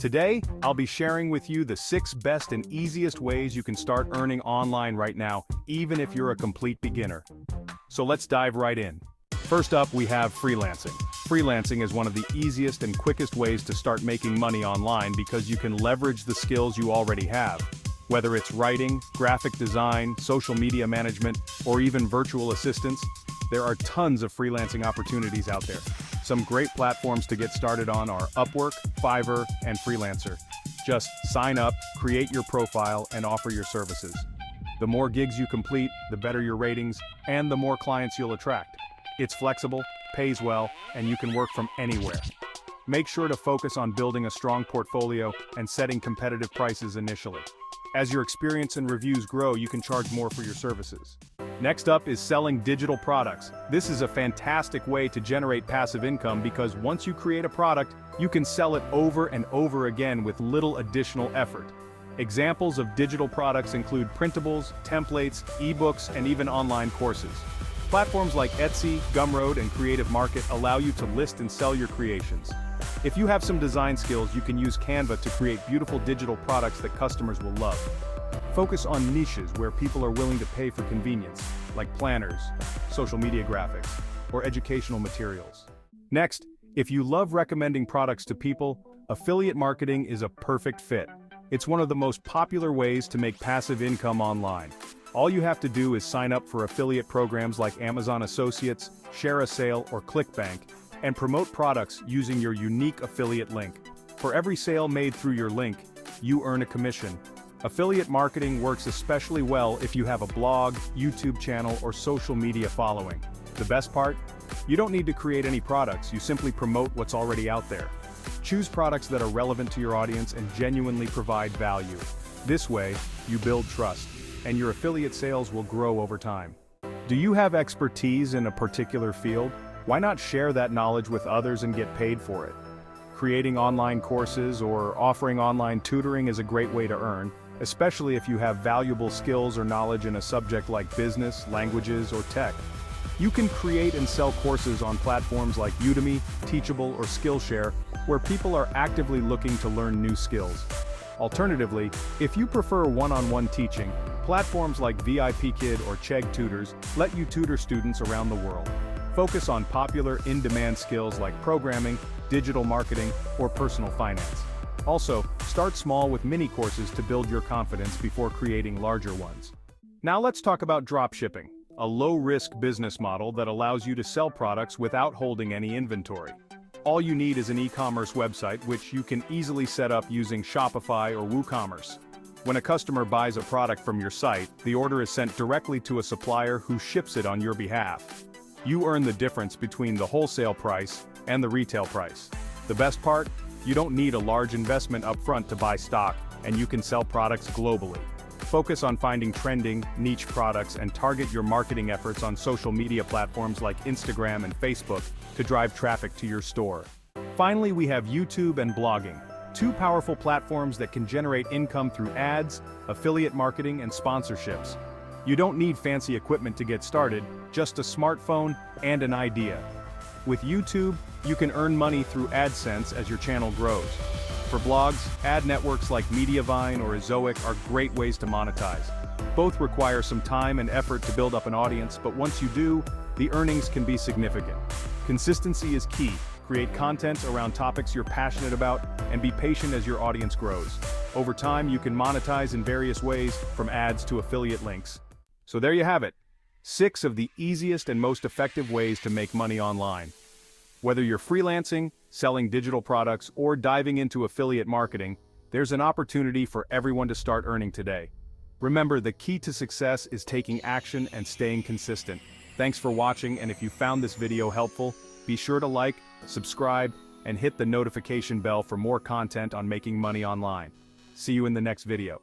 Today, I'll be sharing with you the 6 best and easiest ways you can start earning online right now, even if you're a complete beginner. So let's dive right in. First up, we have freelancing. Freelancing is one of the easiest and quickest ways to start making money online because you can leverage the skills you already have. Whether it's writing, graphic design, social media management, or even virtual assistants, there are tons of freelancing opportunities out there. Some great platforms to get started on are Upwork, Fiverr, and Freelancer. Just sign up, create your profile, and offer your services. The more gigs you complete, the better your ratings, and the more clients you'll attract. It's flexible, pays well, and you can work from anywhere. Make sure to focus on building a strong portfolio and setting competitive prices initially. As your experience and reviews grow, you can charge more for your services. Next up is selling digital products. This is a fantastic way to generate passive income because once you create a product, you can sell it over and over again with little additional effort. Examples of digital products include printables, templates, ebooks, and even online courses. Platforms like Etsy, Gumroad, and Creative Market allow you to list and sell your creations. If you have some design skills, you can use Canva to create beautiful digital products that customers will love. Focus on niches where people are willing to pay for convenience, like planners, social media graphics, or educational materials. Next, if you love recommending products to people, affiliate marketing is a perfect fit. It's one of the most popular ways to make passive income online. All you have to do is sign up for affiliate programs like Amazon Associates, Share a Sale, or ClickBank, and promote products using your unique affiliate link. For every sale made through your link, you earn a commission. Affiliate marketing works especially well if you have a blog, YouTube channel, or social media following. The best part? You don't need to create any products, you simply promote what's already out there. Choose products that are relevant to your audience and genuinely provide value. This way, you build trust, and your affiliate sales will grow over time. Do you have expertise in a particular field? Why not share that knowledge with others and get paid for it? Creating online courses or offering online tutoring is a great way to earn, especially if you have valuable skills or knowledge in a subject like business, languages, or tech. You can create and sell courses on platforms like Udemy, Teachable, or Skillshare, where people are actively looking to learn new skills. Alternatively, if you prefer one-on-one teaching, platforms like VIPKid or Chegg Tutors let you tutor students around the world. Focus on popular in-demand skills like programming, digital marketing, or personal finance. Also, start small with mini courses to build your confidence before creating larger ones. Now let's talk about dropshipping, a low-risk business model that allows you to sell products without holding any inventory. All you need is an e-commerce website, which you can easily set up using Shopify or WooCommerce. When a customer buys a product from your site, the order is sent directly to a supplier who ships it on your behalf. You earn the difference between the wholesale price and the retail price. The best part? You don't need a large investment upfront to buy stock, and you can sell products globally. Focus on finding trending, niche products and target your marketing efforts on social media platforms like Instagram and Facebook to drive traffic to your store. Finally, we have YouTube and blogging, 2 powerful platforms that can generate income through ads, affiliate marketing, and sponsorships. You don't need fancy equipment to get started, just a smartphone and an idea. With YouTube, you can earn money through AdSense as your channel grows. For blogs, ad networks like Mediavine or Ezoic are great ways to monetize. Both require some time and effort to build up an audience, but once you do, the earnings can be significant. Consistency is key. Create content around topics you're passionate about, and be patient as your audience grows. Over time, you can monetize in various ways, from ads to affiliate links. So there you have it. 6 of the easiest and most effective ways to make money online. Whether you're freelancing, selling digital products, or diving into affiliate marketing, there's an opportunity for everyone to start earning today. Remember, the key to success is taking action and staying consistent. Thanks for watching, and if you found this video helpful, be sure to like, subscribe, and hit the notification bell for more content on making money online. See you in the next video.